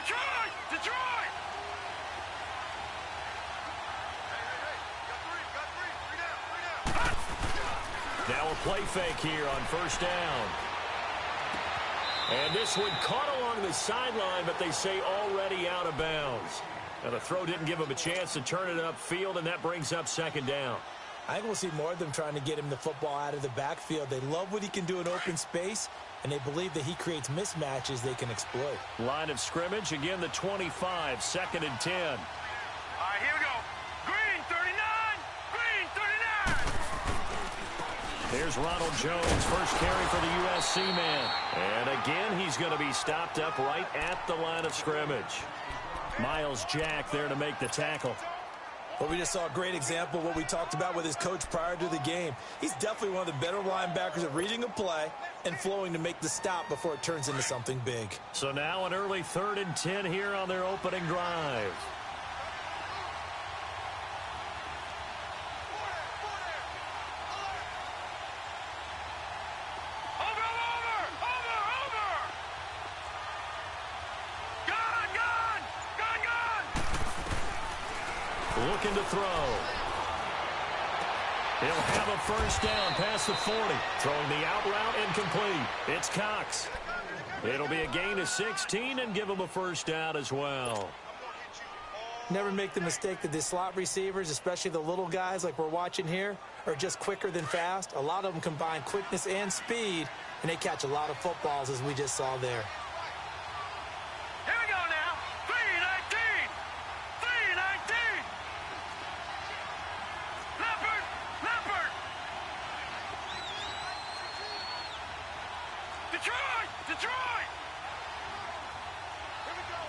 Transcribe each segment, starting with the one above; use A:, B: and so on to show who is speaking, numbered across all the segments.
A: Detroit! Detroit!
B: Now a play fake here on first down. And this one caught along the sideline, but they say already out of bounds. Now the throw didn't give him a chance to turn it upfield, and that brings up second down.
C: I think we'll see more of them trying to get him the football out of the backfield. They love what he can do in open space, and they believe that he creates mismatches they can exploit.
B: Line of scrimmage, again the 25, second and 10.
A: All right, here we go. Green 39! Green 39!
B: There's Ronald Jones, first carry for the USC man. And again, he's going to be stopped up right at the line of scrimmage. Miles Jack there to make the tackle.
C: Well, we just saw a great example of what we talked about with his coach prior to the game. He's definitely one of the better linebackers at reading a play and flowing to make the stop before it turns into something big.
B: So now an early 3rd and 10 here on their opening drive. Looking to throw. He'll have a first down past the 40. Throwing the out route incomplete. It's Cox. It'll be a gain of 16 and give him a first down as well.
C: Never make the mistake that the slot receivers, especially the little guys like we're watching here, are just quicker than fast. A lot of them combine quickness and speed, and they catch a lot of footballs, as we just saw there.
A: Here we go now. 3-19. 3-19. Leopard. Leopard. Detroit. Detroit. Here we go.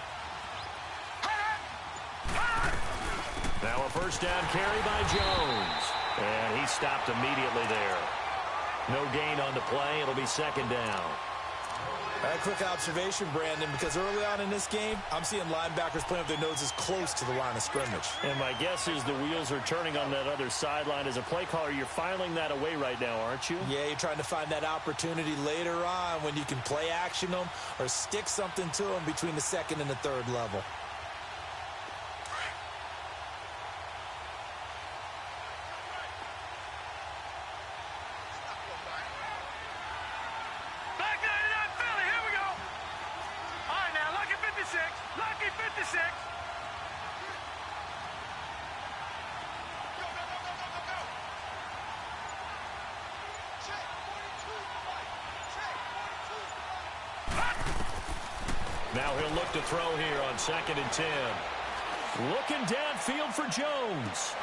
B: Now a first down carry by Jones. And he stopped immediately there. No gain on the play. It'll be second down.
C: A quick observation, Brandon, because early on in this game, I'm seeing linebackers playing with their noses close to the line of scrimmage.
B: And my guess is the wheels are turning on that other sideline. As a play caller, you're filing that away right now, aren't you?
C: Yeah, you're trying to find that opportunity later on when you can play action them or stick something to them between the second and the third level.
A: Lucky 56.
B: Now he'll look to throw here on 2nd and 10. Looking downfield for Jones.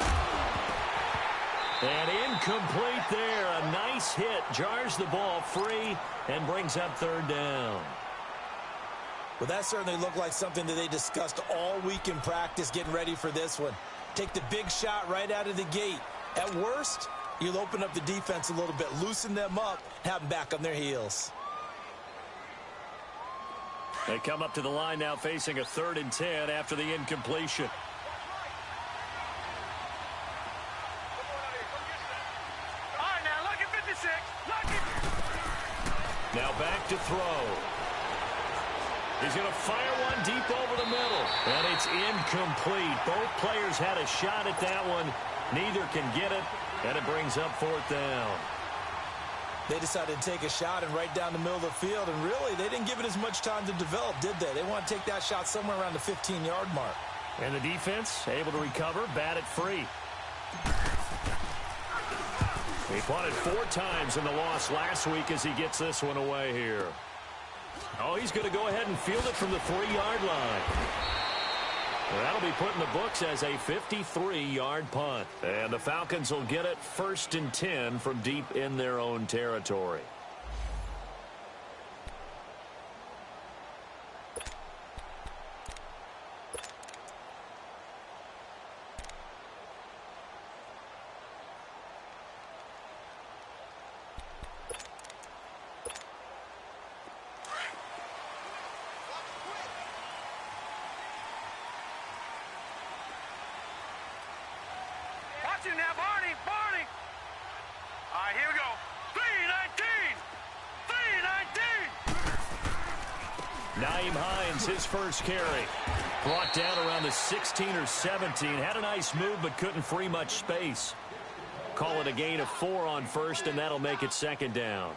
B: And incomplete there. A nice hit. Jars the ball free and brings up 3rd down.
C: Well, that certainly looked like something that they discussed all week in practice getting ready for this one. Take the big shot right out of the gate. At worst, you'll open up the defense a little bit, loosen them up, have them back on their heels.
B: They come up to the line now facing a 3rd and 10 after the incompletion.
A: All right, now, lucky 56. Lucky.
B: Now back to throw. He's going to fire one deep over the middle. And it's incomplete. Both players had a shot at that one. Neither can get it. And it brings up 4th down.
C: They decided to take a shot and right down the middle of the field. And really, they didn't give it as much time to develop, did they? They want to take that shot somewhere around the 15-yard mark.
B: And the defense able to recover, bat it free. He punted 4 times in the loss last week as he gets this one away here. Oh, he's going to go ahead and field it from the 3-yard line. Well, that'll be put in the books as a 53-yard punt. And the Falcons will get it 1st and 10 from deep in their own territory.
A: Watch him now, Barney. Barney. All right, here we go. 3-19.
B: Nyheim Hines, his first carry. Brought down around the 16 or 17. Had a nice move, but couldn't free much space. Call it a gain of 4 on first, and that'll make it second down.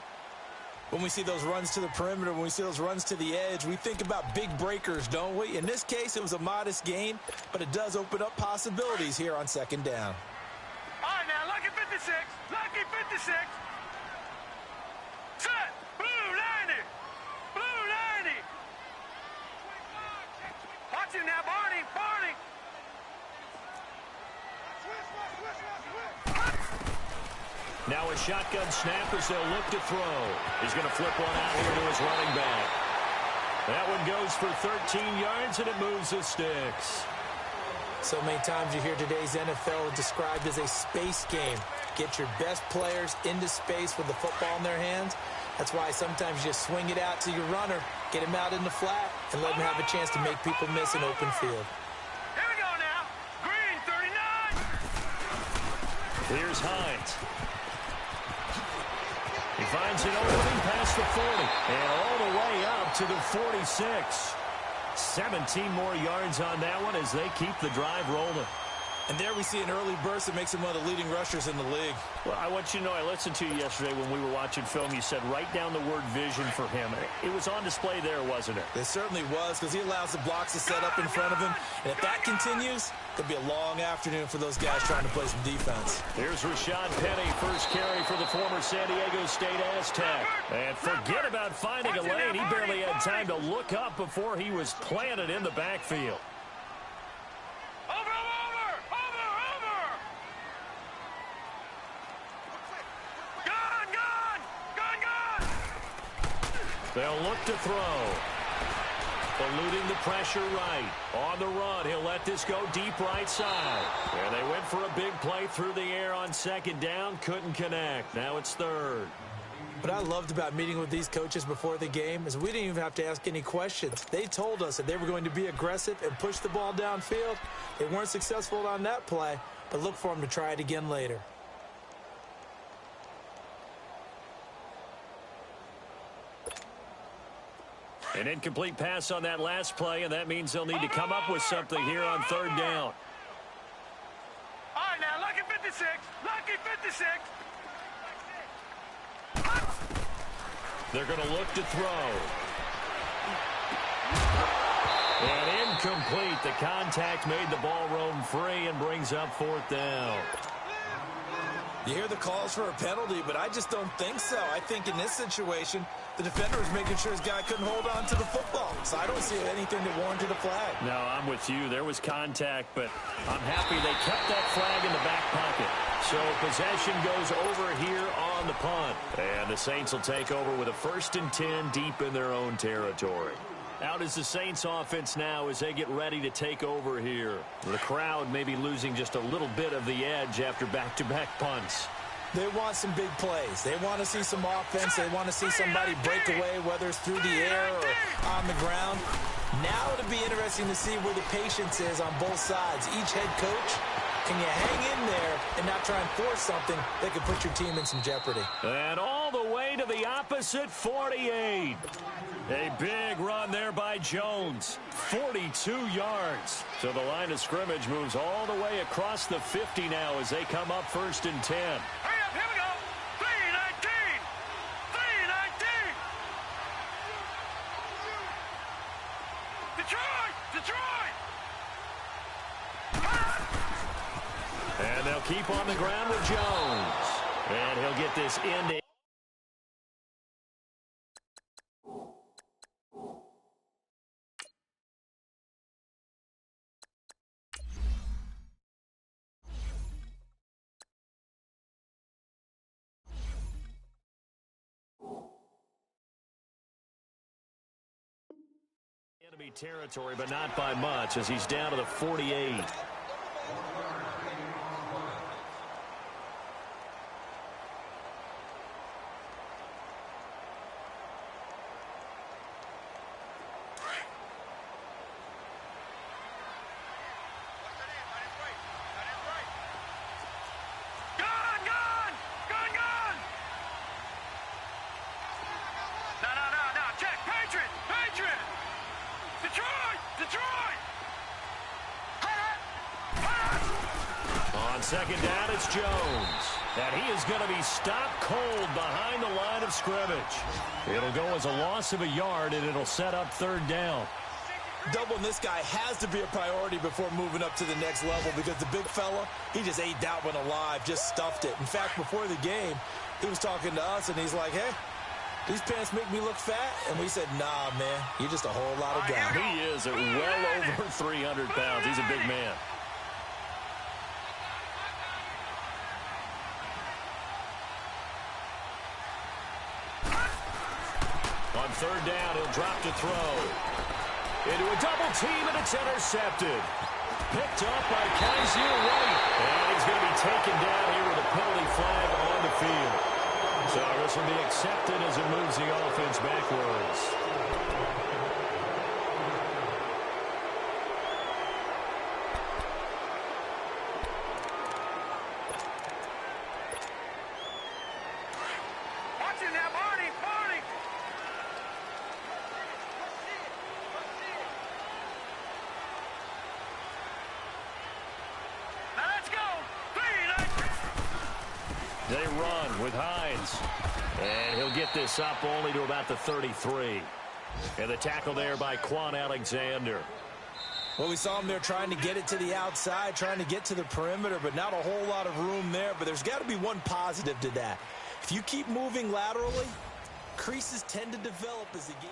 C: When we see those runs to the perimeter, when we see those runs to the edge, we think about big breakers, don't we? In this case, it was a modest gain, but it does open up possibilities here on second down.
A: All right, now, lucky 56. Lucky 56. Set. Blue 90. Blue 90. Watch him now, Barney. Barney.
B: Now a shotgun snap as they'll look to throw. He's going to flip one out here to his running back. That one goes for 13 yards, and it moves the sticks.
C: So many times you hear today's NFL described as a space game. Get your best players into space with the football in their hands. That's why sometimes you just swing it out to your runner, get him out in the flat, and let him have a chance to make people miss an open field.
A: Here we go now. Green 39.
B: Here's Hines. He finds an opening past the 40 and all the way up to the 46. 17 more yards on that one as they keep the drive rolling.
C: And there we see an early burst that makes him one of the leading rushers in the league.
B: Well, I want you to know, I listened to you yesterday when we were watching film. You said write down the word vision for him. It was on display there, wasn't it?
C: It certainly was, because he allows the blocks to set up in front of him. And if that continues, it could be a long afternoon for those guys trying to play some defense.
B: Here's Rashad Penny, first carry for the former San Diego State Aztec. And forget about finding a lane. He barely had time to look up before he was planted in the backfield. They'll look to throw. Eluding the pressure right. On the run, he'll let this go deep right side. And they went for a big play through the air on second down. Couldn't connect. Now it's third.
C: What I loved about meeting with these coaches before the game is we didn't even have to ask any questions. They told us that they were going to be aggressive and push the ball downfield. They weren't successful on that play, but look for them to try it again later.
B: An incomplete pass on that last play, and that means they'll need to come up with something here on third down.
A: All right, now, lucky 56. Lucky 56.
B: They're going to look to throw. And incomplete. The contact made the ball roam free and brings up fourth down.
C: You hear the calls for a penalty, but I just don't think so. I think in this situation, the defender was making sure his guy couldn't hold on to the football. So I don't see anything that warranted a flag.
B: No, I'm with you. There was contact, but I'm happy they kept that flag in the back pocket. So possession goes over here on the punt. And the Saints will take over with a 1st and 10 deep in their own territory. Out is the Saints offense now as they get ready to take over here. The crowd may be losing just a little bit of the edge after back-to-back punts.
C: They want some big plays. They want to see some offense. They want to see somebody break away, whether it's through the air or on the ground. Now it'll be interesting to see where the patience is on both sides. Each head coach, can you hang in there and not try and force something that could put your team in some jeopardy?
B: And all the way to the opposite 48. A big run there by Jones. 42 yards. So the line of scrimmage moves all the way across the 50 now as they come up 1st and 10.
A: Hurry up, here we go. 319. 319. Detroit. Detroit.
B: And they'll keep on the ground with Jones. And he'll get this into. Enemy territory, but not by much as he's down to the 48. second down, it's Jones. And he is going to be stopped cold behind the line of scrimmage. It'll go as a loss of a yard, and it'll set up third down.
C: Doubling this guy has to be a priority before moving up to the next level because the big fella, he just ate that one alive, just stuffed it. In fact, before the game, he was talking to us, and he's like, hey, these pants make me look fat. And we said, nah, man, you're just a whole lot of guy.
B: He is at well over 300 pounds. He's a big man. On third down, he'll drop to throw. Into a double team, and it's intercepted. Picked up by Kaiser White. And he's going to be taken down here with a penalty flag on the field. So this will be accepted as it moves the offense backwards.
A: Watching that, Barney, Barney. Now let's go. 3-9.
B: They run with Hines. And he'll get this up only to about the 33. And the tackle there by Quan Alexander.
C: Well, we saw him there trying to get it to the outside, trying to get to the perimeter, but not a whole lot of room there. But there's got to be one positive to that. If you keep moving laterally, creases tend to develop as the game.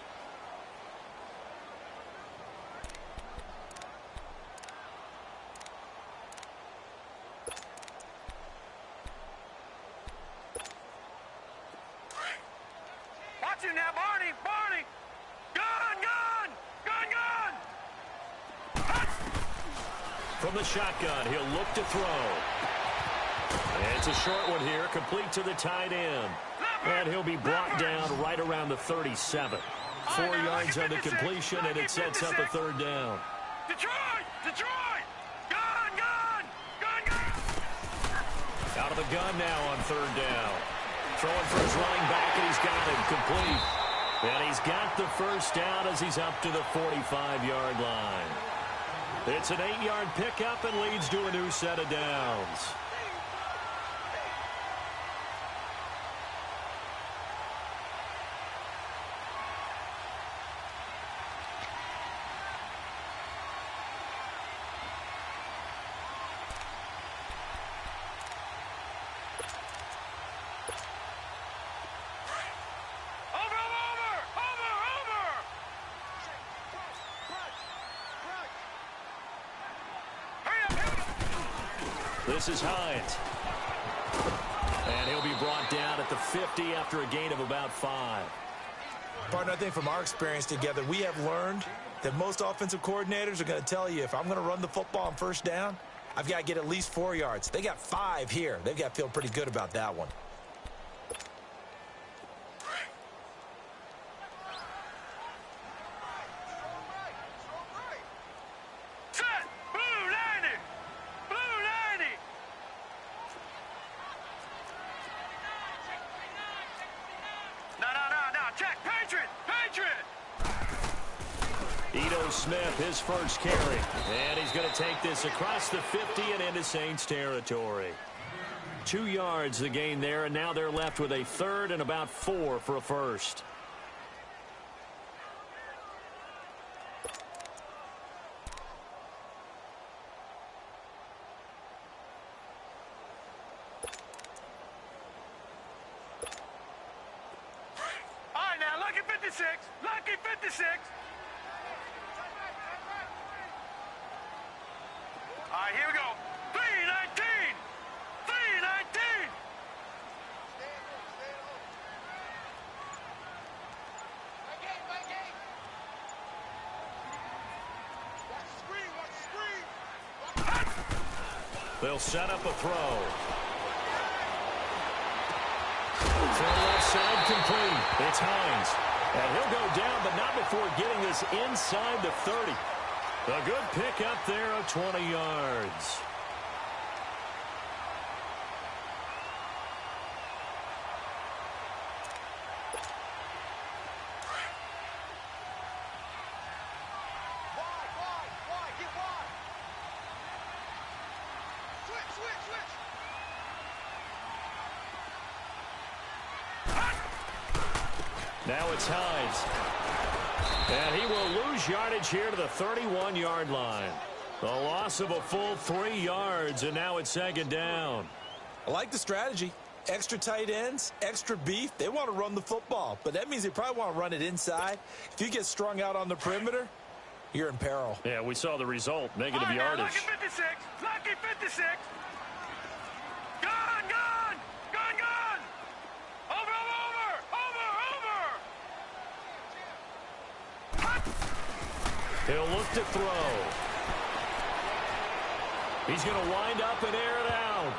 A: Watching now, Barney, Barney. Gun, gun, gun, gun.
B: From the shotgun, he'll look to throw. And it's a short one here, complete to the tight end. And he'll be brought down right around the 37. 4 yards on the completion, and it sets up a third down.
A: Detroit, Detroit. Gun, gun, gun, gun.
B: Out of the gun now on third down. Throwing for his running back, and he's got him complete. And he's got the first down as he's up to the 45-yard line. It's an 8-yard pickup and leads to a new set of downs. This is Hines. And he'll be brought down at the 50 after a gain of about 5.
C: Partner, I think from our experience together, we have learned that most offensive coordinators are going to tell you, if I'm going to run the football on first down, I've got to get at least 4 yards. They got 5 here. They've got to feel pretty good about that one.
B: Smith, his first carry. And he's going to take this across the 50 and into Saints territory. 2 yards the gain there, and now they're left with a third and about 4 for a first.
A: All right, now, lucky 56. Lucky 56. All right, here we go. 319. 319.
B: They'll set up a throw. Throw left side complete. It's Hines. And he'll go down, but not before getting this inside the 30. A good pickup there of 20 yards.
A: Wide, get wide. Switch.
B: Now it's Hines. And he will lose yardage here to the 31-yard line. A loss of a full 3 yards, and now it's second down.
C: I like the strategy. Extra tight ends, extra beef. They want to run the football, but that means they probably want to run it inside. If you get strung out on the perimeter, you're in peril.
B: Yeah, we saw the result, negative yardage.
A: Lucky 56, lucky 56. Gone. Over.
B: He'll look to throw. He's going to wind up and air it out.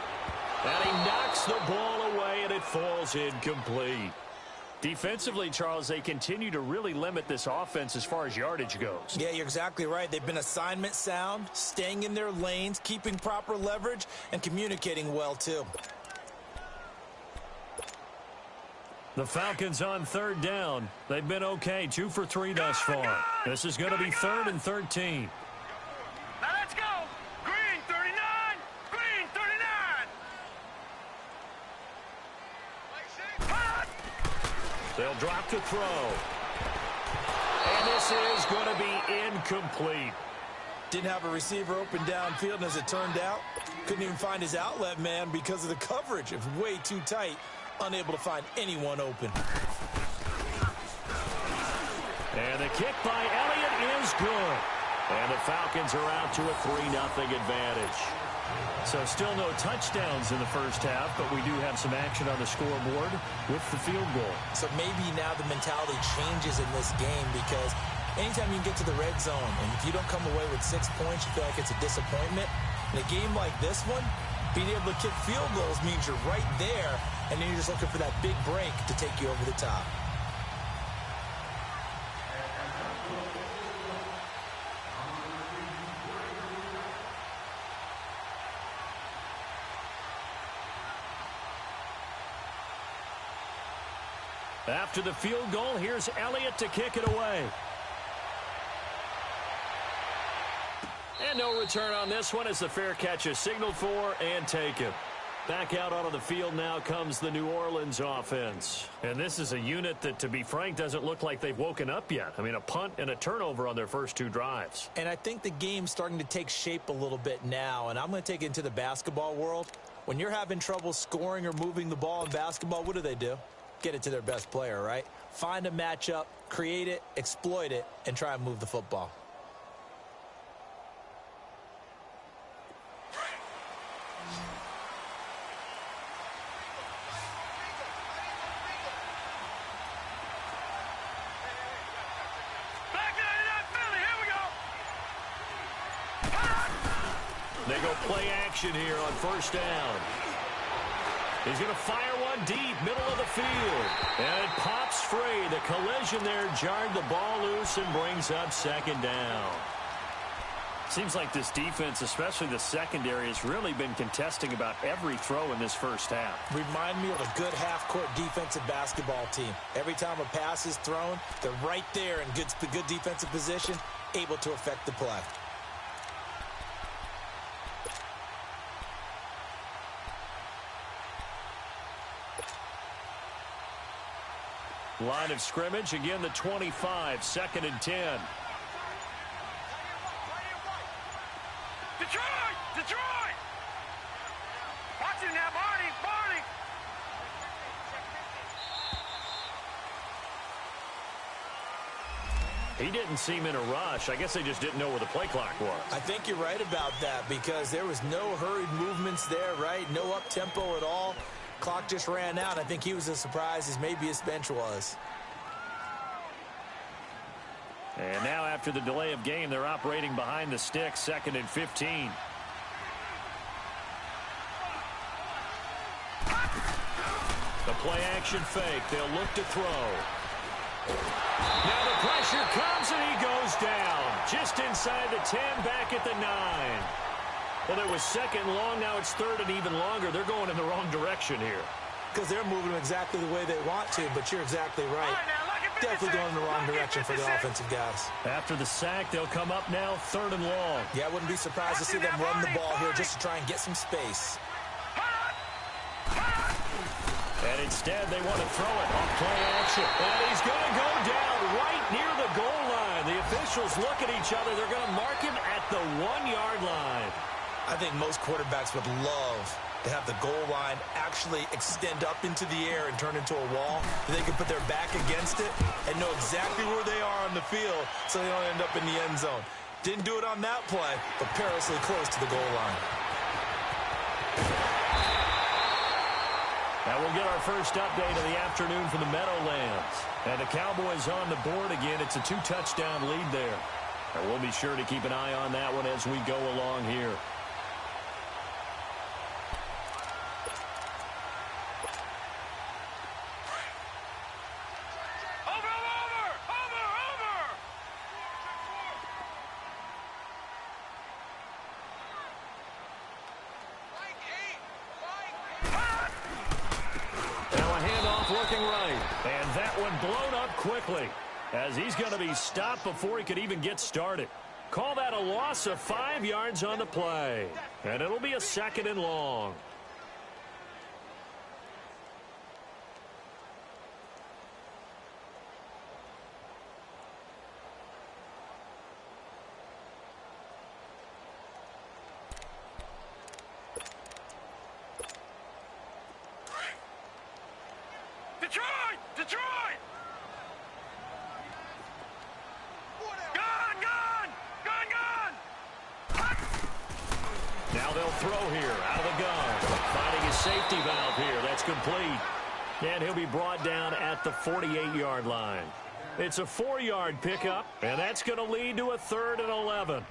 B: And he knocks the ball away, and it falls incomplete. Defensively, Charles, they continue to really limit this offense as far as yardage goes.
C: Yeah, you're exactly right. They've been assignment sound, staying in their lanes, keeping proper leverage, and communicating well, too.
B: The Falcons on third down. They've been okay, 2 for 3 thus far. This is going to be 3rd and 13.
A: Now let's go. Green 39. Green 39.
B: They'll drop to throw. And this is going to be incomplete.
C: Didn't have a receiver open downfield, and as it turned out, couldn't even find his outlet man because of the coverage. It was way too tight, unable to find anyone open.
B: And the kick by Elliott is good. And the Falcons are out to a 3-0 advantage. So still no touchdowns in the first half, but we do have some action on the scoreboard with the field goal. So
C: maybe now the mentality changes in this game, because anytime you can get to the red zone, and if you don't come away with 6 points, you feel like it's a disappointment. In a game like this one, being able to kick field goals means you're right there, and then you're just looking for that big break to take you over the top.
B: After the field goal, here's Elliott to kick it away. And no return on this one as the fair catch is signaled for and taken. Back out onto the field now comes the New Orleans offense. And this is a unit that, to be frank, doesn't look like they've woken up yet. I mean, a punt and a turnover on their first 2 drives.
C: And I think the game's starting to take shape a little bit now, and I'm going to take it into the basketball world. When you're having trouble scoring or moving the ball in basketball, what do? Get it to their best player, right? Find a matchup, create it, exploit it, and try and move the football.
B: They go play action here on first down. He's going to fire one deep, middle of the field. And it pops free. The collision there jarred the ball loose and brings up second down. Seems like this defense, especially the secondary, has really been contesting about every throw in this first half.
C: Remind me of a good half-court defensive basketball team. Every time a pass is thrown, they're right there in good defensive position, able to affect the play.
B: Line of scrimmage, again the 25, 2nd and 10.
A: Detroit! Watch it now, Barney!
B: He didn't seem in a rush. I guess they just didn't know where the play clock was.
C: I think you're right about that, because there was no hurried movements there, right? No up-tempo at all. Clock just ran out. I think he was as surprised as maybe his bench was.
B: And now after the delay of game, they're operating behind the sticks, 2nd and 15. The play action fake. They'll look to throw. Now the pressure comes and he goes down. Just inside the 10, back at the 9. Well, it was 2nd long, now it's 3rd and even longer. They're going in the wrong direction here.
C: Because they're moving exactly the way they want to, but you're exactly right. Definitely going in the wrong direction for the offensive guys.
B: After the sack, they'll come up now 3rd and long.
C: Yeah, I wouldn't be surprised to see them run the ball here just to try and get some space.
B: And And instead, they want to throw it on play action. And he's going to go down right near the goal line. The officials look at each other. They're going to mark him at the 1-yard line.
C: I think most quarterbacks would love to have the goal line actually extend up into the air and turn into a wall. They can put their back against it and know exactly where they are on the field so they don't end up in the end zone. Didn't do it on that play, but perilously close to the goal line.
B: Now we'll get our first update of the afternoon from the Meadowlands. And the Cowboys on the board again. It's a 2-touchdown lead there. And we'll be sure to keep an eye on that one as we go along here. Looking right, and that one blown up quickly as he's going to be stopped before he could even get started. Call that a loss of 5 yards on the play, and it'll be a 2nd and long.
A: Detroit! Gone!
B: Now they'll throw here out of the gun. Finding his safety valve here. That's complete. And he'll be brought down at the 48-yard line. It's a 4-yard pickup, and that's going to lead to a 3rd and 11.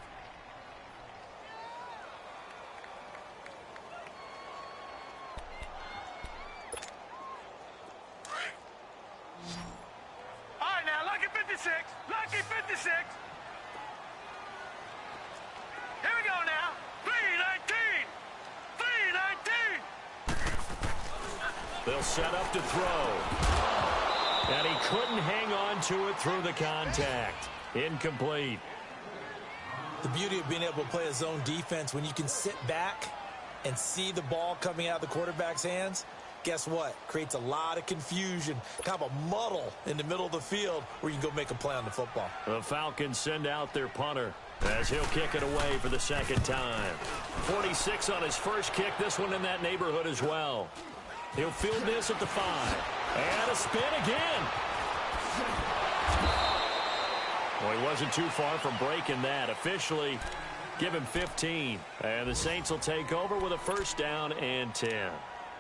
A: Lucky 56. Here we go now. 319. 319.
B: They'll set up to throw. And he couldn't hang on to it through the contact. Incomplete.
C: The beauty of being able to play a zone defense when you can sit back and see the ball coming out of the quarterback's hands. Guess what? Creates a lot of confusion, kind of a muddle in the middle of the field where you can go make a play on the football.
B: The Falcons send out their punter as he'll kick it away for the 2nd time. 46 on his first kick, this one in that neighborhood as well. He'll field this at the 5. And a spin again. Well, he wasn't too far from breaking that. Officially, give him 15. And the Saints will take over with a 1st down and 10.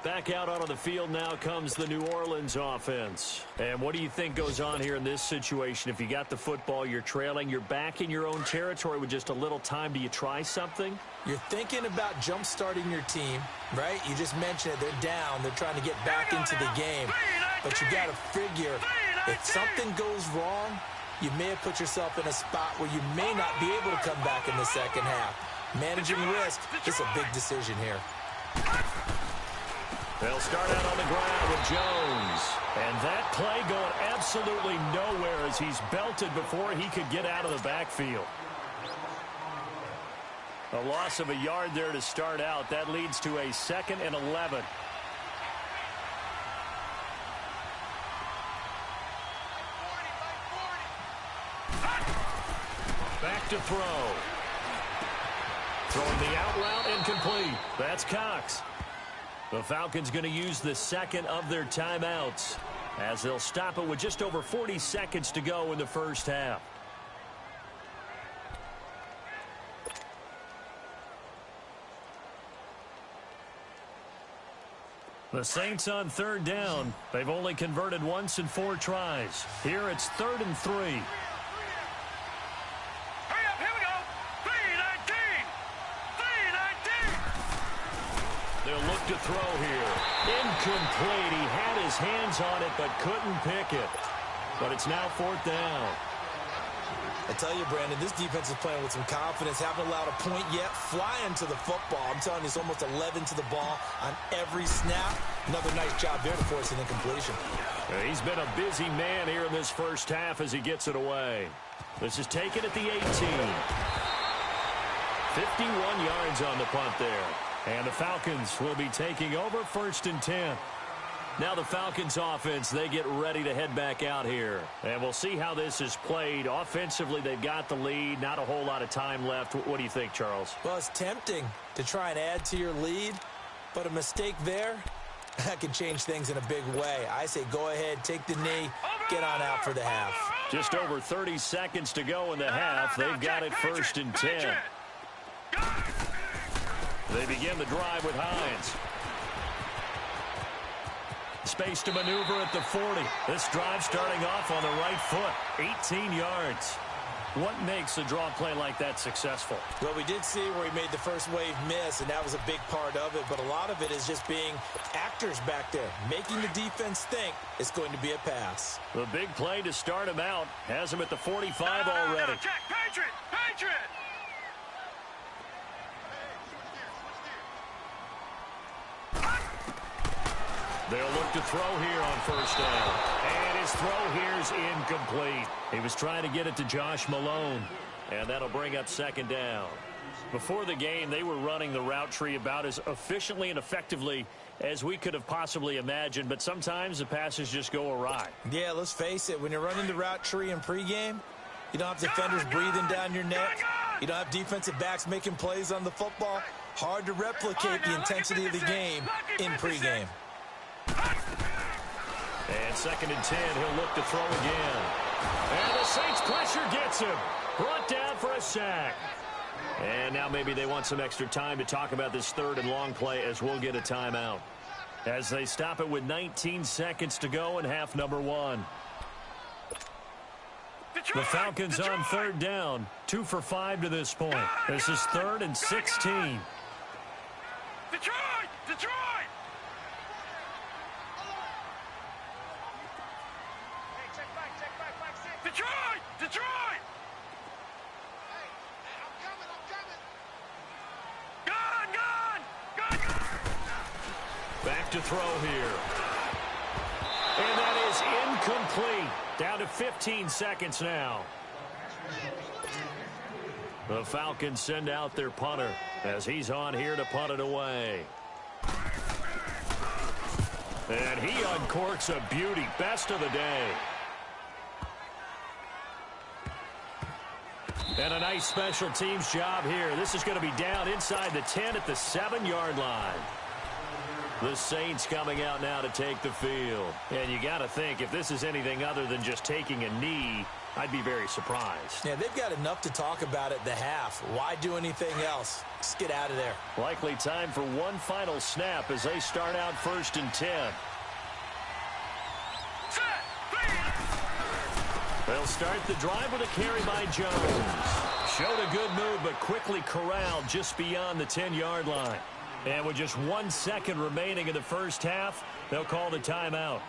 B: Back out onto the field now comes the New Orleans offense. And what do you think goes on here in this situation? If you got the football, you're trailing, you're back in your own territory with just a little time. Do you try something?
C: You're thinking about jump-starting your team, right? You just mentioned it. They're down. They're trying to get back into the game. But you got to figure, if something goes wrong, you may have put yourself in a spot where you may not be able to come back in the 2nd half. Managing risk is a big decision here.
B: They'll start out on the ground with Jones. And that play going absolutely nowhere as he's belted before he could get out of the backfield. A loss of a yard there to start out. That leads to a 2nd and 11. Back to throw. Throwing the out route incomplete. That's Cox. The Falcons going to use the 2nd of their timeouts as they'll stop it with just over 40 seconds to go in the 1st half. The Saints on 3rd down. They've only converted once in 4 tries. Here it's 3rd and 3. To throw here. Incomplete. He had his hands on it but couldn't pick it. But it's now 4th down.
C: I tell you, Brandon, this defense is playing with some confidence. Haven't allowed a point yet. Flying to the football. I'm telling you, it's almost 11 to the ball on every snap. Another nice job there to force an incompletion.
B: He's been a busy man here in this 1st half as he gets it away. This is taken at the 18. 51 yards on the punt there. And the Falcons will be taking over 1st and 10. Now the Falcons offense, they get ready to head back out here. And we'll see how this is played. Offensively, they've got the lead. Not a whole lot of time left. What do you think, Charles?
C: Well, it's tempting to try and add to your lead, but a mistake there, that can change things in a big way. I say go ahead, take the knee, get on out for the half.
B: Just over 30 seconds to go in the half. They've got it first and 10. They begin the drive with Hines. Space to maneuver at the 40. This drive starting off on the right foot. 18 yards. What makes a draw play like that successful?
C: Well, we did see where he made the first wave miss, and that was a big part of it. But a lot of it is just being actors back there, making the defense think it's going to be a pass.
B: The big play to start him out has him at the 45 already.
A: Check, Patriot! Patriot!
B: They'll look to throw here on first down. And his throw here's incomplete. He was trying to get it to Josh Malone. And that'll bring up second down. Before the game, they were running the route tree about as efficiently and effectively as we could have possibly imagined. But sometimes the passes just go awry.
C: Yeah, let's face it. When you're running the route tree in pregame, you don't have defenders breathing down your neck. You don't have defensive backs making plays on the football. Hard to replicate the intensity of the game in pregame.
B: And second and 10, he'll look to throw again. And the Saints pressure gets him. Brought down for a sack. And now maybe they want some extra time to talk about this third and long play as we'll get a timeout. As they stop it with 19 seconds to go in half number one. The Falcons on third down. 2 for 5 to this point. This is 3rd and 16.
A: Detroit! Detroit! Detroit! Detroit! I'm coming!
B: Back to throw here. And that is incomplete. Down to 15 seconds now. The Falcons send out their punter as he's on here to punt it away. And he uncorks a beauty. Best of the day. And a nice special teams job here. This is going to be down inside the 10 at the 7-yard line. The Saints coming out now to take the field. And you got to think, if this is anything other than just taking a knee, I'd be very surprised.
C: Yeah, they've got enough to talk about at the half. Why do anything else? Just get out of there.
B: Likely time for one final snap as they start out 1st and 10. They'll start the drive with a carry by Jones. Showed a good move, but quickly corralled just beyond the 10-yard line. And with just 1 second remaining in the first half, they'll call the timeout.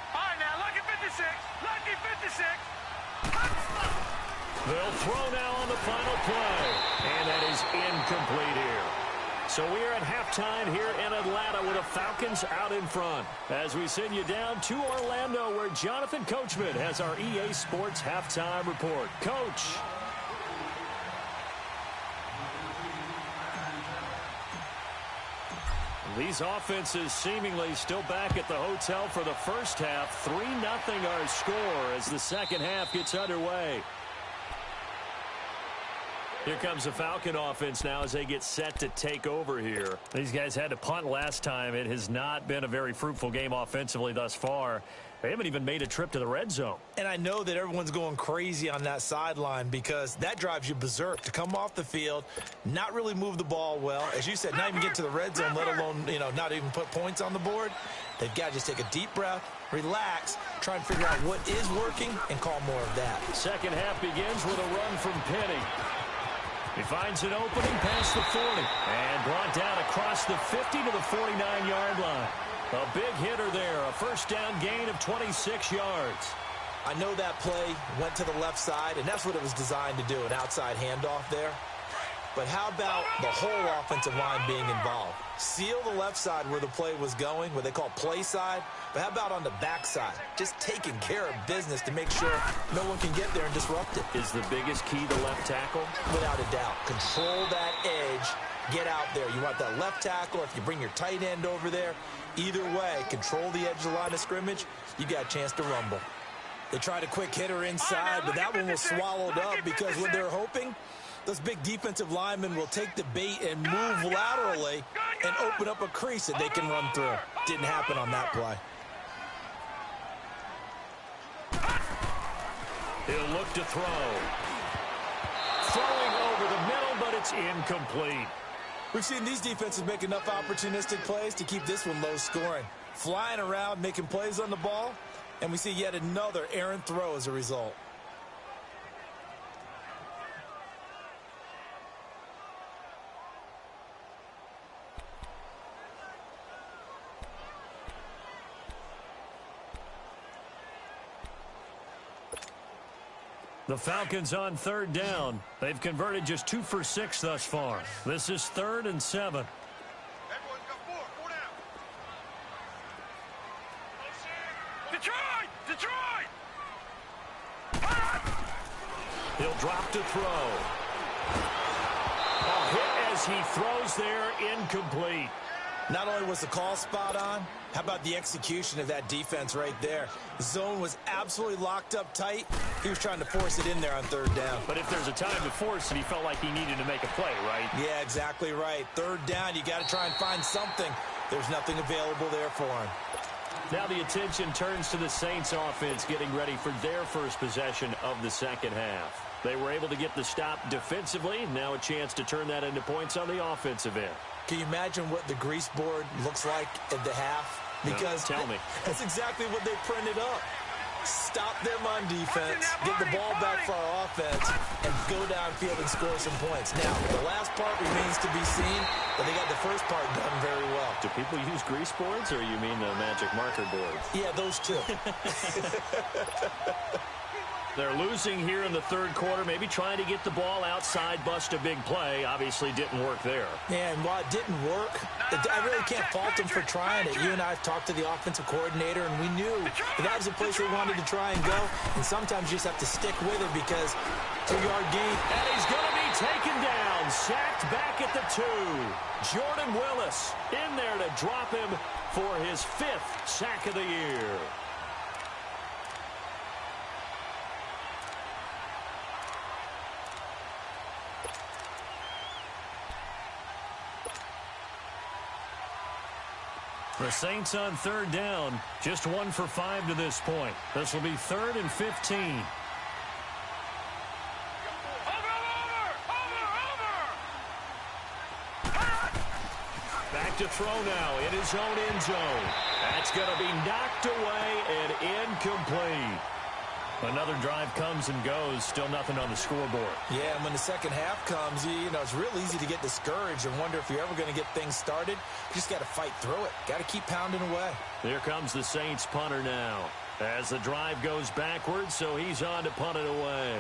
A: All right, now, lucky 56. Lucky 56.
B: They'll throw now on the final play. And that is incomplete here. So we are at halftime here in Atlanta with the Falcons out in front. As we send you down to Orlando where Jonathan Coachman has our EA Sports halftime report. Coach. These offenses seemingly still back at the hotel for the first half. 3-0 our score as the second half gets underway. Here comes the Falcon offense now as they get set to take over here. These guys had to punt last time. It has not been a very fruitful game offensively thus far. They haven't even made a trip to the red zone.
C: And I know that everyone's going crazy on that sideline because that drives you berserk to come off the field, not really move the ball well. As you said, not even get to the red zone, let alone, not even put points on the board. They've got to just take a deep breath, relax, try and figure out what is working, and call more of that.
B: Second half begins with a run from Penny. He finds an opening past the 40 and brought down across the 50 to the 49-yard line. A big hitter there, a first down gain of 26 yards.
C: I know that play went to the left side, and that's what it was designed to do, an outside handoff there. But how about the whole offensive line being involved? Seal the left side where the play was going, what they call play side. But how about on the back side? Just taking care of business to make sure no one can get there and disrupt it.
B: Is the biggest key the left tackle?
C: Without a doubt. Control that edge. Get out there. You want that left tackle, or if you bring your tight end over there, either way, control the edge of the line of scrimmage, you got a chance to rumble. They tried a quick hitter inside, but that one was swallowed up because what they're hoping, those big defensive linemen will take the bait and move laterally and open up a crease that they can run through. Didn't happen on that play.
B: He'll look to throw. Throwing over the middle, but it's incomplete.
C: We've seen these defenses make enough opportunistic plays to keep this one low scoring. Flying around, making plays on the ball, and we see yet another errant throw as a result.
B: The Falcons on third down. They've converted just 2 for 6 thus far. This is 3rd and 7.
A: Everyone's got 4 down. Detroit! Detroit!
B: He'll drop to throw. A hit as he throws there, incomplete.
C: Not only was the call spot on, how about the execution of that defense right there? The zone was absolutely locked up tight. He was trying to force it in there on third down.
B: But if there's a time to force it, he felt like he needed to make a play, right?
C: Yeah, exactly right. Third down, you got to try and find something. There's nothing available there for him.
B: Now the attention turns to the Saints offense getting ready for their first possession of the second half. They were able to get the stop defensively. Now a chance to turn that into points on the offensive end.
C: Can you imagine what the grease board looks like at the half? Because
B: no, tell me.
C: That's exactly what they printed up. Stop them on defense, get the ball back for our offense, and go downfield and score some points. Now, the last part remains to be seen, but they got the first part done very well.
B: Do people use grease boards, or you mean the magic marker boards?
C: Yeah, those two.
B: They're losing here in the third quarter, maybe trying to get the ball outside, bust a big play. Obviously didn't work there.
C: Yeah, and while it didn't work, I really can't fault them for trying it. You and I have talked to the offensive coordinator, and we knew that was a place they wanted to try and go. And sometimes you just have to stick with it because 2-yard gain.
B: And he's going to be taken down, sacked back at the 2. Jordan Willis in there to drop him for his 5th sack of the year. The Saints on third down, just 1 for 5 to this point. This will be 3rd and 15. Back to throw now in his own end zone. That's going to be knocked away and incomplete. Another drive comes and goes, still nothing on the scoreboard.
C: Yeah, and when the second half comes, you know, it's real easy to get discouraged and wonder if you're ever going to get things started. You just got to fight through it. Got to keep pounding away.
B: Here comes the Saints punter now. As the drive goes backwards, so he's on to punt it away.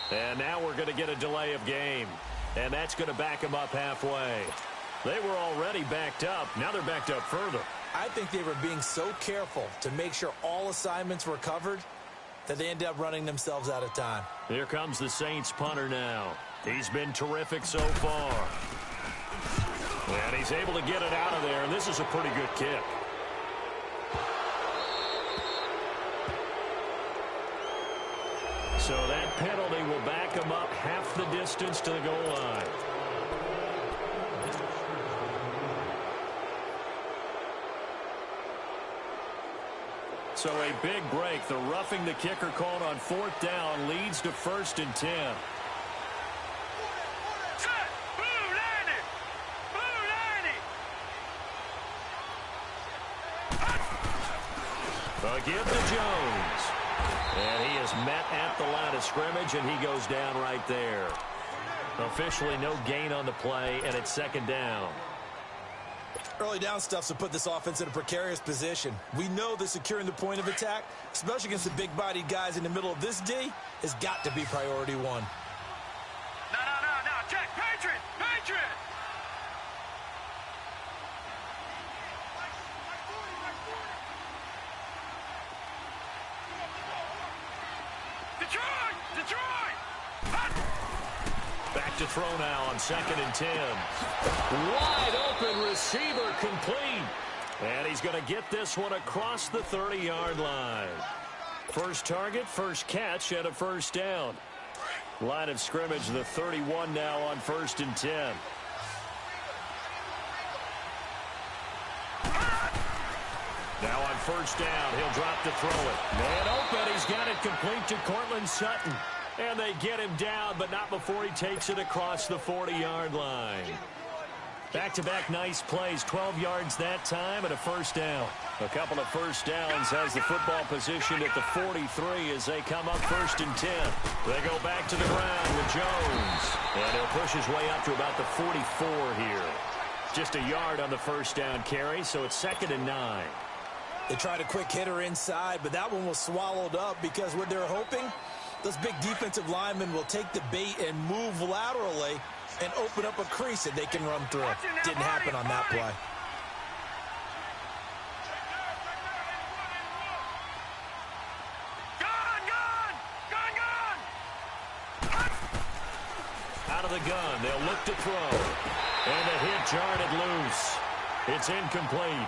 B: And now we're going to get a delay of game. And that's going to back them up halfway. They were already backed up. Now they're backed up further.
C: I think they were being so careful to make sure all assignments were covered that they ended up running themselves out of time.
B: Here comes the Saints punter now. He's been terrific so far. And he's able to get it out of there. And this is a pretty good kick. So that penalty will back him up half the distance to the goal line. So a big break. The roughing the kicker called on 4th down leads to 1st and 10.
A: Set! Blue 90! Blue 90!
B: Give to Jones. And he is met at the line of scrimmage, and he goes down right there. Officially no gain on the play, and it's second down.
C: Early down stuffs will put this offense in a precarious position. We know that securing the point of attack, especially against the big-bodied guys in the middle of this D, has got to be priority one.
A: No. Check. Patriot. Detroit.
B: Back to throw now on 2nd and 10. Wide open receiver complete. And he's going to get this one across the 30-yard line. First target, first catch, and a first down. Line of scrimmage, the 31 now on 1st and 10. Now on first down, he'll drop to throw it. Man open, he's got it complete to Cortland Sutton. And they get him down, but not before he takes it across the 40-yard line. Back-to-back nice plays, 12 yards that time, and a first down. A couple of first downs has the football positioned at the 43 as they come up 1st and 10. They go back to the ground with Jones. And he'll push his way up to about the 44 here. Just a yard on the first down carry, so it's 2nd and 9.
C: They tried a quick hitter inside, but that one was swallowed up because what they're hoping, those big defensive linemen will take the bait and move laterally and open up a crease that they can run through. Didn't happen on that play.
B: Out of the gun, they'll look to throw. And the hit jarred it loose. It's incomplete.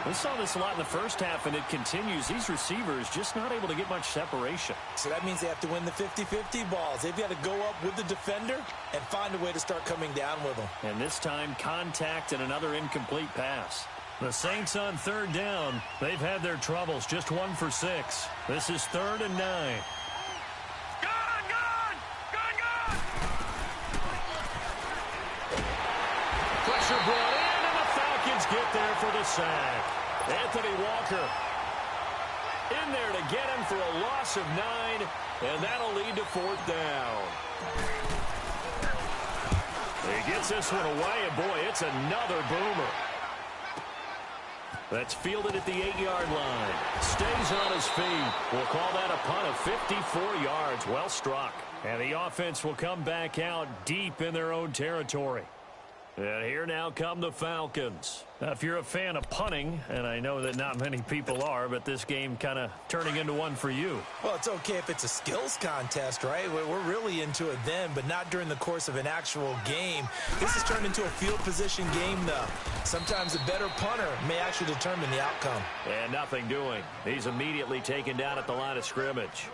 B: We saw this a lot in the first half, and it continues. These receivers just not able to get much separation.
C: So that means they have to win the 50-50 balls. They've got to go up with the defender and find a way to start coming down with them.
B: And this time, contact and another incomplete pass. The Saints on 3rd down. They've had their troubles, just 1 for 6. This is 3rd and 9. Pressure brought in, and the Falcons get there for the sack. Anthony Walker in there to get him for a loss of 9, and that'll lead to 4th down. He gets this one away, and boy, it's another boomer. That's fielded at the 8-yard line. Stays on his feet. We'll call that a punt of 54 yards. Well struck. And the offense will come back out deep in their own territory. And here now come the Falcons. Now, if you're a fan of punting, and I know that not many people are, but this game kind of turning into one for you.
C: Well, it's okay if it's a skills contest, right? We're really into it then, but not during the course of an actual game. This has turned into a field position game, though. Sometimes a better punter may actually determine the outcome.
B: And nothing doing. He's immediately taken down at the line of scrimmage.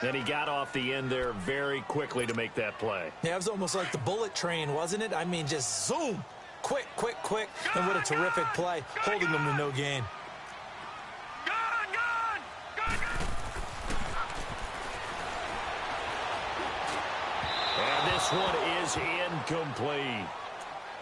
B: And he got off the end there very quickly to make that play.
C: Yeah, it was almost like the bullet train, wasn't it? I mean, just zoom. Quick. And what a terrific play, holding them to no gain.
B: And this one is incomplete.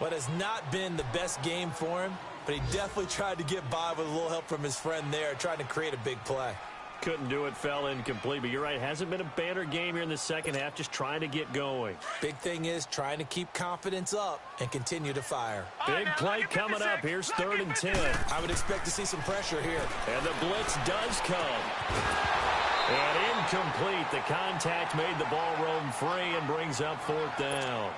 C: What has not been the best game for him, but he definitely tried to get by with a little help from his friend there, trying to create a big play.
B: Couldn't do it, fell incomplete, but you're right, hasn't been a banner game here in the second half, just trying to get going.
C: Big thing is trying to keep confidence up and continue to fire.
B: Big play coming up. Here's 3rd and 10.
C: I would expect to see some pressure here.
B: And the blitz does come. And incomplete. The contact made the ball roam free and brings up 4th down.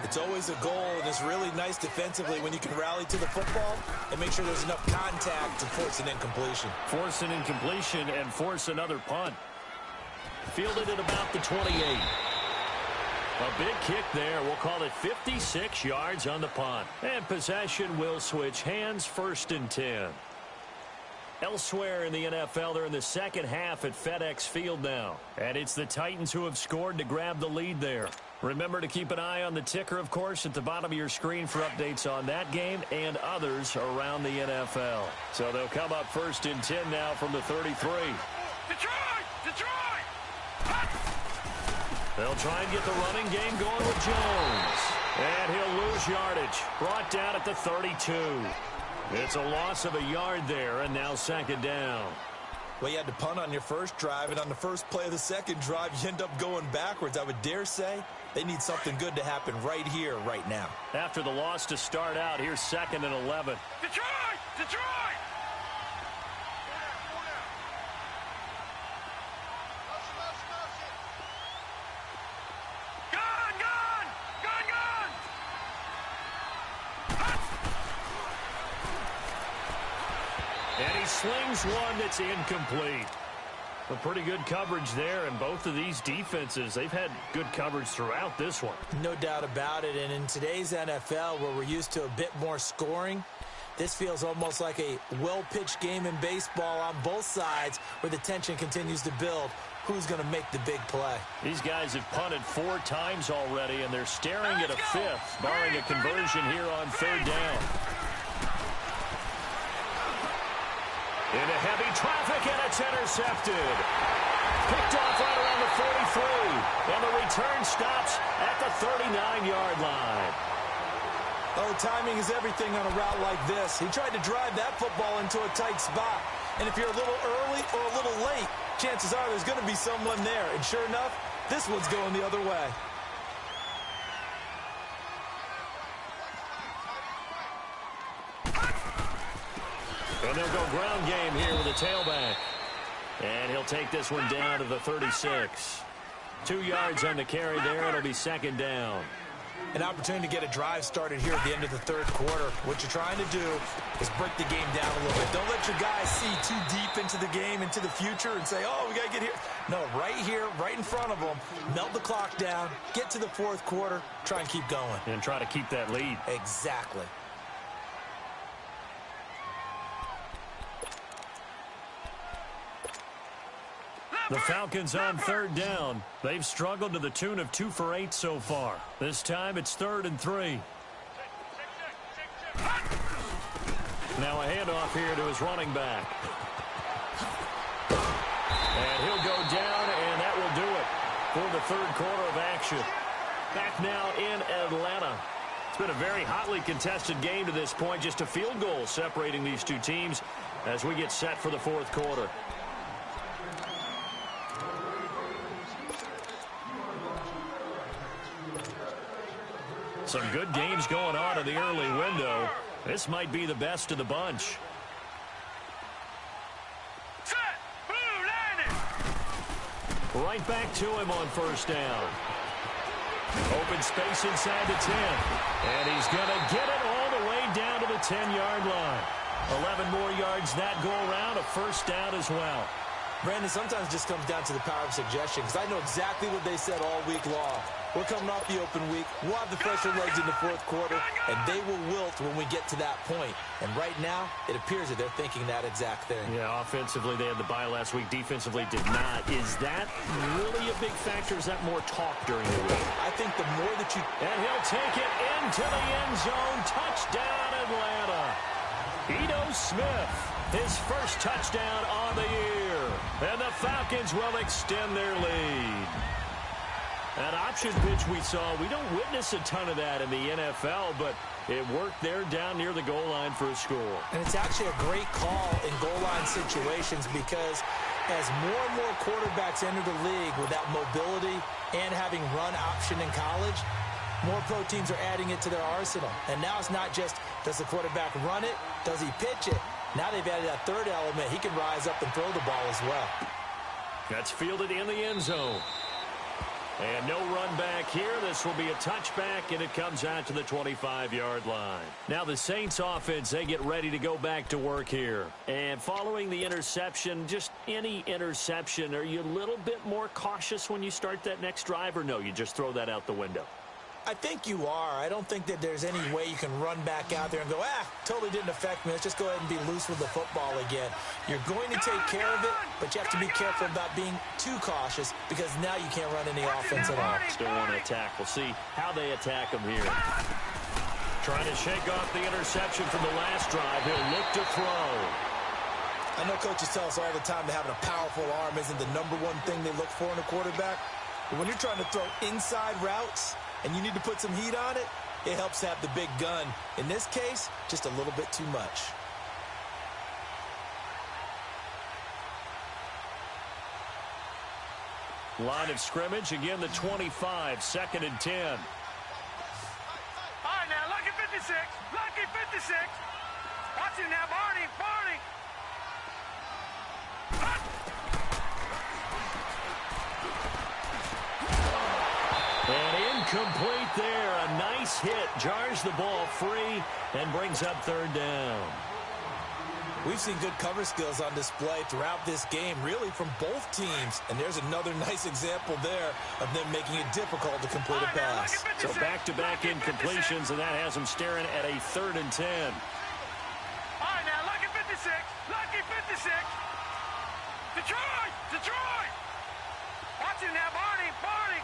C: It's always a goal, and it's really nice defensively when you can rally to the football and make sure there's enough contact to force an incompletion.
B: Force an incompletion and force another punt. Fielded at about the 28. A big kick there. We'll call it 56 yards on the punt. And possession will switch hands, 1st and 10. Elsewhere in the NFL, they're in the second half at FedEx Field now. And it's the Titans who have scored to grab the lead there. Remember to keep an eye on the ticker, of course, at the bottom of your screen for updates on that game and others around the NFL. So they'll come up 1st and 10 now from the 33.
A: Detroit!
B: They'll try and get the running game going with Jones. And he'll lose yardage. Brought down at the 32. It's a loss of a yard there, and now second down.
C: Well, you had to punt on your first drive, and on the first play of the second drive, you end up going backwards. I would dare say they need something good to happen right here, right now.
B: After the loss to start out, here's 2nd and 11.
A: Detroit! Detroit!
B: And he slings one that's incomplete. A pretty good coverage there, and both of these defenses, they've had good coverage throughout this one.
C: No doubt about it, and in today's NFL, where we're used to a bit more scoring, this feels almost like a well-pitched game in baseball on both sides, where the tension continues to build. Who's going to make the big play?
B: These guys have punted 4 times already, and they're staring at a 5th, barring a conversion here on 3rd down. Into heavy traffic, and it's intercepted. Picked off right around the 43, and the return stops at the 39-yard line.
C: Oh, timing is everything on a route like this. He tried to drive that football into a tight spot. And if you're a little early or a little late, chances are there's going to be someone there. And sure enough, this one's going the other way.
B: And they'll go ground game here with a tailback. And he'll take this one down to the 36. 2 yards on the carry there. It'll be 2nd down.
C: An opportunity to get a drive started here at the end of the 3rd quarter. What you're trying to do is break the game down a little bit. Don't let your guys see too deep into the game, into the future, and say, oh, we got to get here. No, right here, right in front of them. Melt the clock down, get to the 4th quarter, try and keep going.
B: And try to keep that lead.
C: Exactly.
B: The Falcons on 3rd down. They've struggled to the tune of 2 for 8 so far. This time it's 3rd and 3. Now a handoff here to his running back. And he'll go down, and that will do it for the 3rd quarter of action. Back now in Atlanta. It's been a very hotly contested game to this point. Just a field goal separating these two teams as we get set for the 4th quarter. Some good games going on in the early window. This might be the best of the bunch.
A: Set! Blue landing!
B: Right back to him on 1st down. Open space inside the 10. And he's going to get it all the way down to the 10-yard line. 11 more yards that go around, a 1st down as well.
C: Brandon, sometimes it just comes down to the power of suggestion, because I know exactly what they said all week long. We're coming off the open week. We'll have the fresher legs in the 4th quarter, and they will wilt when we get to that point. And right now, it appears that they're thinking that exact thing.
B: Yeah, offensively, they had the bye last week. Defensively, did not. Is that really a big factor? Is that more talk during the week?
C: I think the more that you...
B: And he'll take it into the end zone. Touchdown, Atlanta. Ito Smith, his first touchdown on the year. And the Falcons will extend their lead. That option pitch we saw, we don't witness a ton of that in the NFL, but it worked there down near the goal line for a score.
C: And it's actually a great call in goal line situations, because as more and more quarterbacks enter the league with that mobility and having run option in college, more pro teams are adding it to their arsenal. And now it's not just, does the quarterback run it? Does he pitch it? Now they've added that 3rd element. He can rise up and throw the ball as well.
B: That's fielded in the end zone. And no run back here. This will be a touchback, and it comes out to the 25-yard line. Now the Saints offense, they get ready to go back to work here. And following the interception, just any interception, are you a little bit more cautious when you start that next drive, or no, you just throw that out the window?
C: I think you are. I don't think that there's any way you can run back out there and go, totally didn't affect me. Let's just go ahead and be loose with the football again. You're going to take care of it, but you have to be careful about being too cautious, because now you can't run any offense at all.
B: Still want to attack. We'll see how they attack them here. Trying to shake off the interception from the last drive. He'll look to throw.
C: I know coaches tell us all the time that having a powerful arm isn't the #1 thing they look for in a quarterback. But when you're trying to throw inside routes and you need to put some heat on it, it helps have the big gun. In this case, just a little bit too much.
B: Line of scrimmage, again the 25, 2nd and 10.
A: All right, now, lucky 56. Lucky 56. Watch him now, Barney. Barney.
B: And incomplete there. A nice hit. Jars the ball free and brings up 3rd down.
C: We've seen good cover skills on display throughout this game, really from both teams. And there's another nice example there of them making it difficult to complete a pass.
B: So back-to-back incompletions, and that has them staring at a 3rd and 10.
A: All right, now, lucky 56. Lucky 56. Detroit. Detroit. Watch him now, Barney. Barney.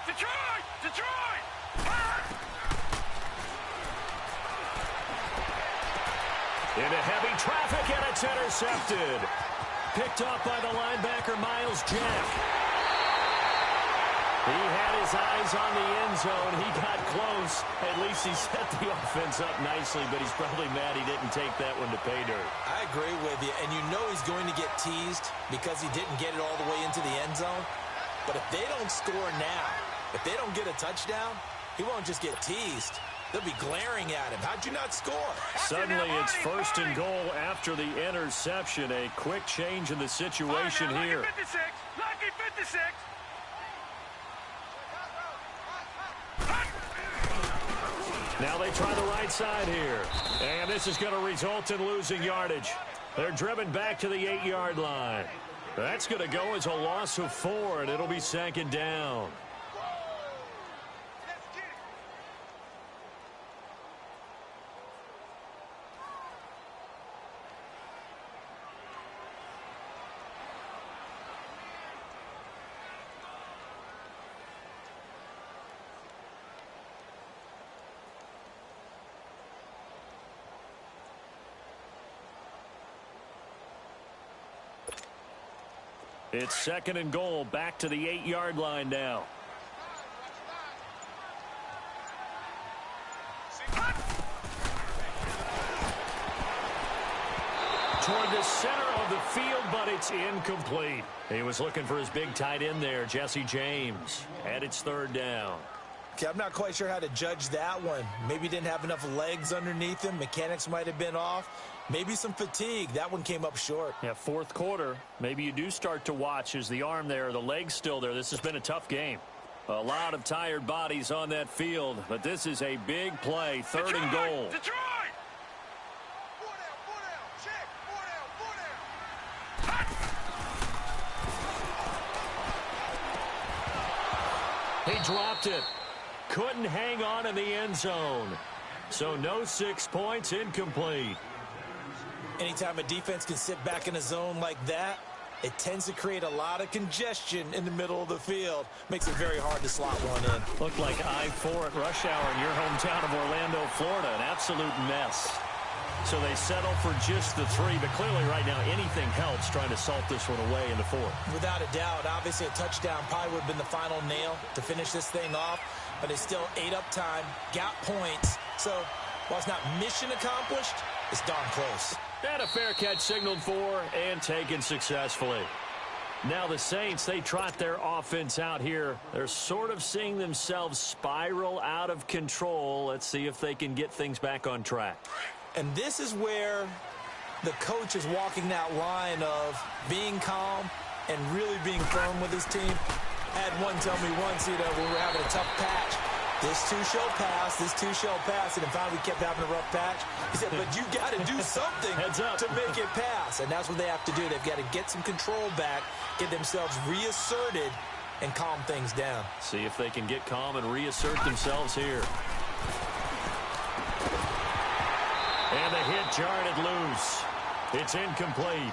A: Detroit. Detroit.
B: Into heavy traffic, and it's intercepted. Picked off by the linebacker, Miles Jack. He had his eyes on the end zone. He got close. At least he set the offense up nicely, but he's probably mad he didn't take that one to pay dirt.
C: I agree with you, and you know he's going to get teased because he didn't get it all the way into the end zone. But if they don't score now, if they don't get a touchdown, he won't just get teased. They'll be glaring at him. How'd you not score?
B: Suddenly it's 1st and goal after the interception. A quick change in the situation here.
A: Lucky 56. Lucky 56.
B: Now they try the right side here. And this is going to result in losing yardage. They're driven back to the 8-yard line. That's going to go as a loss of 4, and it'll be 2nd down. It's 2nd and goal, back to the 8-yard line now. Toward the center of the field, but it's incomplete. He was looking for his big tight end there, Jesse James. And it's 3rd down.
C: Okay, I'm not quite sure how to judge that one. Maybe he didn't have enough legs underneath him. Mechanics might have been off. Maybe some fatigue. That one came up short.
B: Yeah, 4th quarter. Maybe you do start to watch. Is the arm there, the leg's still there? This has been a tough game. A lot of tired bodies on that field, but this is a big play. 3rd and goal.
A: Detroit. 4 down. Check. 4 down.
B: He dropped it. Couldn't hang on in the end zone. So no 6 points, incomplete.
C: Anytime a defense can sit back in a zone like that, it tends to create a lot of congestion in the middle of the field. Makes it very hard to slot one in.
B: Looked like I-4 at rush hour in your hometown of Orlando, Florida. An absolute mess. So they settle for just the 3, but clearly right now anything helps trying to salt this one away in the 4th.
C: Without a doubt, obviously a touchdown probably would have been the final nail to finish this thing off, but it's still ate up time, got points. So while it's not mission accomplished, it's darn close.
B: And a fair catch signaled for and taken successfully. Now the Saints, they trot their offense out here. They're sort of seeing themselves spiral out of control. Let's see if they can get things back on track.
C: And this is where the coach is walking that line of being calm and really being firm with his team. I had one tell me once, when we were having a tough patch, this too shall pass, this too shall pass, and finally we kept having a rough patch. He said, but you got to do something to make it pass, and that's what they have to do. They've got to get some control back, get themselves reasserted, and calm things down.
B: See if they can get calm and reassert themselves here. And the hit jarred it loose. It's incomplete.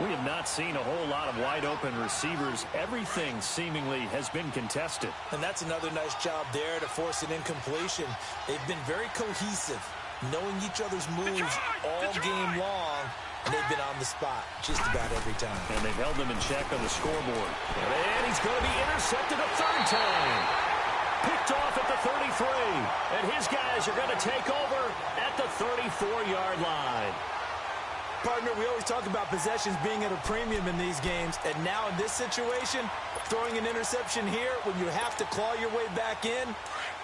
B: We have not seen a whole lot of wide-open receivers. Everything seemingly has been contested.
C: And that's another nice job there to force an incompletion. They've been very cohesive, knowing each other's moves all game long, and they've been on the spot just about every time.
B: And they've held them in check on the scoreboard. And he's going to be intercepted a third time. Picked off at the 33. And his guys are going to take over at the 34-yard line.
C: Partner, we always talk about possessions being at a premium in these games. And now in this situation, throwing an interception here when you have to claw your way back in,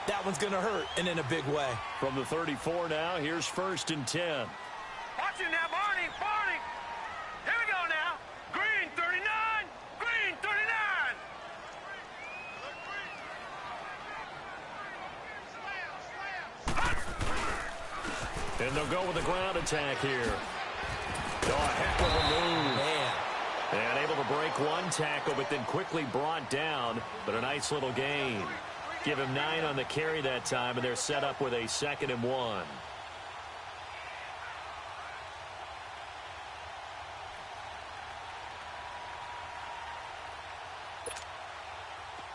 C: that one's going to hurt, and in a big way.
B: From the 34 now, here's 1st and 10.
A: Watch it now, Barney. Barney. Here we go now. Green 39. Green 39.
B: And they'll go with the ground attack here. Oh, a heck of a move.
C: Man.
B: And able to break one tackle, but then quickly brought down. But a nice little gain. Give him 9 on the carry that time, and they're set up with a 2nd and 1.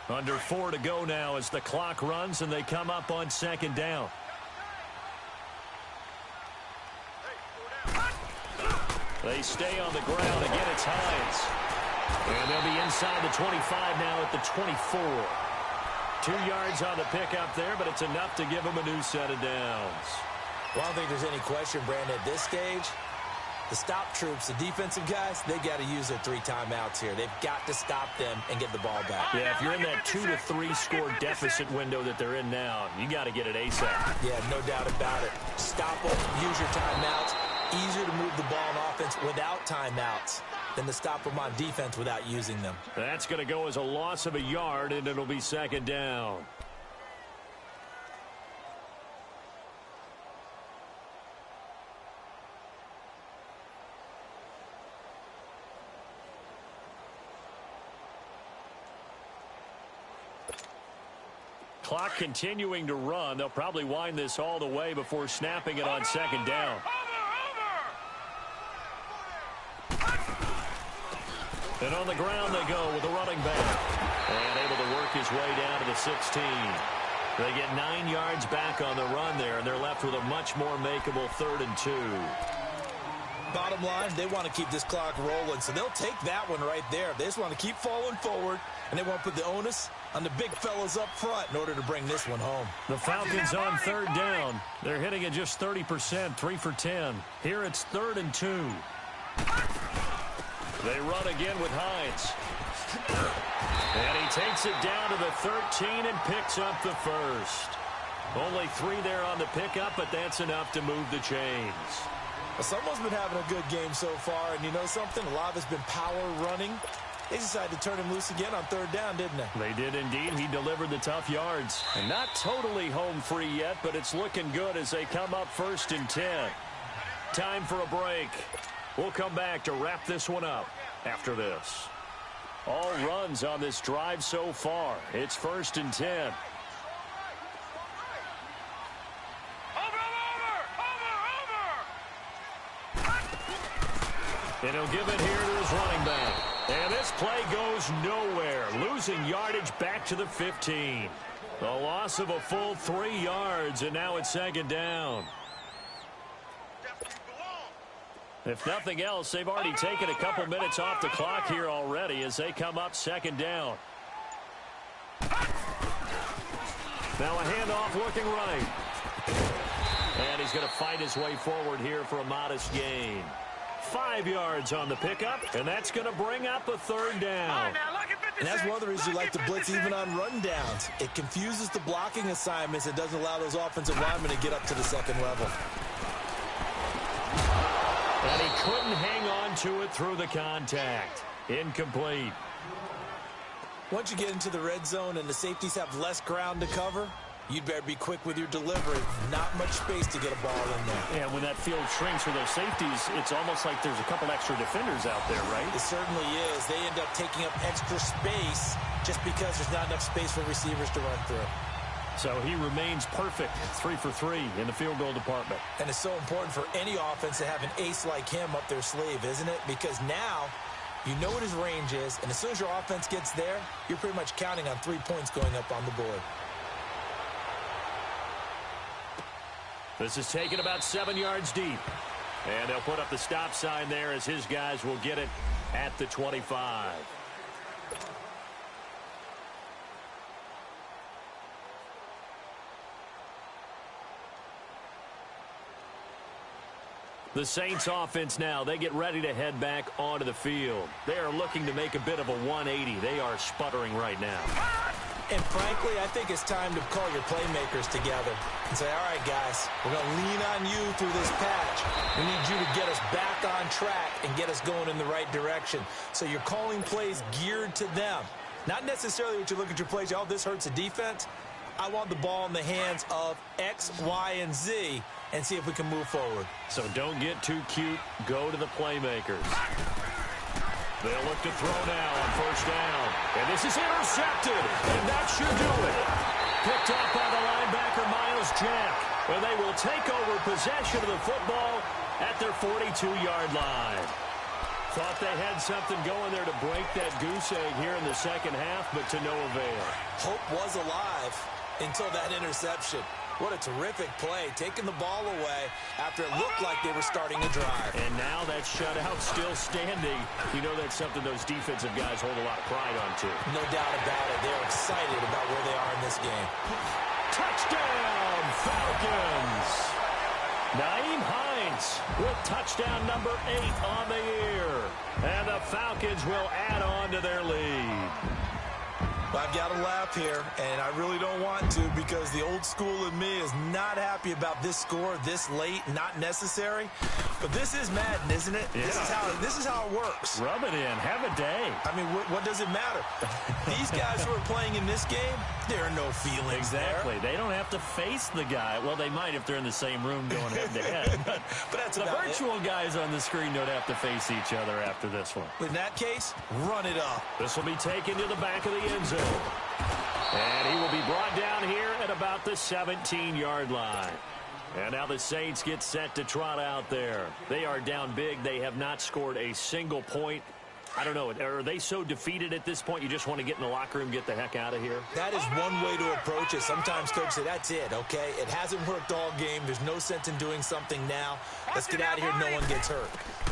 B: Under 4 to go now as the clock runs, and they come up on 2nd down. They stay on the ground. Again, it's Hines. And they'll be inside the 25 now at the 24. 2 yards on the pickup there, but it's enough to give them a new set of downs.
C: Well, I don't think there's any question, Brandon, at this stage, the stop troops, the defensive guys, they got to use their 3 timeouts here. They've got to stop them and get the ball back.
B: Yeah, if you're in that 2 to 3 score deficit window that they're in now, you got to get it ASAP.
C: Yeah, no doubt about it. Stop them, use your timeouts. Easier to move the ball on offense without timeouts than to stop them on defense without using them.
B: That's going to go as a loss of a yard, and it'll be 2nd down. Clock continuing to run. They'll probably wind this all the way before snapping it on 2nd down. And on the ground they go with a running back. And able to work his way down to the 16. They get 9 yards back on the run there, and they're left with a much more makeable 3rd and 2.
C: Bottom line, they want to keep this clock rolling, so they'll take that one right there. They just want to keep falling forward, and they want to put the onus on the big fellas up front in order to bring this one home.
B: The Falcons on 3rd down. They're hitting at just 30%, 3 for 10. Here it's 3rd and 2. They run again with Hines. And he takes it down to the 13 and picks up the 1st. Only 3 there on the pickup, but that's enough to move the chains.
C: Well, someone's been having a good game so far, and you know something? A lot of it's been power running. They decided to turn him loose again on 3rd down, didn't they?
B: They did indeed. He delivered the tough yards. And not totally home free yet, but it's looking good as they come up 1st and 10. Time for a break. We'll come back to wrap this one up after this. All runs on this drive so far. It's 1st and 10. And he'll give it here to his running back. And this play goes nowhere. Losing yardage back to the 15. The loss of a full 3 yards, and now it's 2nd down. If nothing else, they've already taken a couple minutes off the clock here already as they come up 2nd down. Now a handoff looking right. And he's going to fight his way forward here for a modest gain. 5 yards on the pickup, and that's going to bring up a 3rd down.
C: And that's one of the reasons you like to blitz even on rundowns. It confuses the blocking assignments. It doesn't allow those offensive linemen to get up to the 2nd level.
B: And he couldn't hang on to it through the contact. Incomplete.
C: Once you get into the red zone and the safeties have less ground to cover, you'd better be quick with your delivery. Not much space to get a ball in there.
B: And when that field shrinks for those safeties, it's almost like there's a couple extra defenders out there, right?
C: It certainly is. They end up taking up extra space just because there's not enough space for receivers to run through.
B: So he remains perfect, 3 for 3 in the field goal department.
C: And it's so important for any offense to have an ace like him up their sleeve, isn't it? Because now you know what his range is, and as soon as your offense gets there, you're pretty much counting on 3 points going up on the board.
B: This is taken about 7 yards deep. And they'll put up the stop sign there as his guys will get it at the 25. The Saints offense now, they get ready to head back onto the field. They are looking to make a bit of a 180. They are sputtering right now.
C: And frankly, I think it's time to call your playmakers together and say, all right, guys, we're going to lean on you through this patch. We need you to get us back on track and get us going in the right direction. So you're calling plays geared to them. Not necessarily what you look at your plays, oh, this hurts the defense. I want the ball in the hands of X, Y, and Z and see if we can move forward.
B: So don't get too cute. Go to the playmakers. They'll look to throw now on first down. And this is intercepted. And that should do it. Picked up by the linebacker, Miles Jack. And they will take over possession of the football at their 42-yard line. Thought they had something going there to break that goose egg here in the second half, but to no avail.
C: Hope was alive until that interception. What a terrific play, taking the ball away after it looked like they were starting a drive.
B: And now that shutout still standing. You know that's something those defensive guys hold a lot of pride on, too.
C: No doubt about it. They're excited about where they are in this game.
B: Touchdown, Falcons! Nyheim Hines with touchdown number 8 on the year. And the Falcons will add on to their lead.
C: Well, I've got to laugh here, and I really don't want to because the old school in me is not happy about this score this late, not necessary. But this is Madden, isn't it?
B: Yeah.
C: This is how it works.
B: Rub it in. Have a day.
C: I mean, what does it matter? These guys who are playing in this game, there are no feelings
B: Exactly.
C: there.
B: They don't have to face the guy. Well, they might if they're in the same room going head-to-head.
C: But that's
B: the
C: about
B: virtual guys on the screen don't have to face each other after this one.
C: In that case, run it up.
B: This will be taken to the back of the end zone. And he will be brought down here at about the 17-yard line. And now the Saints get set to trot out there. They are down big. They have not scored a single point. I don't know. Are they so defeated at this point you just want to get in the locker room, get the heck out of here?
C: That is one way to approach it. Sometimes coaches say, that's it, okay? It hasn't worked all game. There's no sense in doing something now. Let's get out of here. No one gets hurt.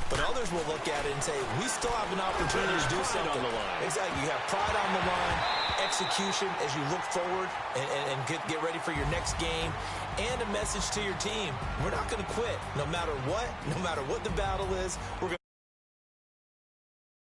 C: But others will look at it and say, we still have an opportunity to do something.
B: On the line.
C: Exactly. You have pride on the line, execution as you look forward and get ready for your next game, and a message to your team. We're not going to quit no matter what the battle is. We're going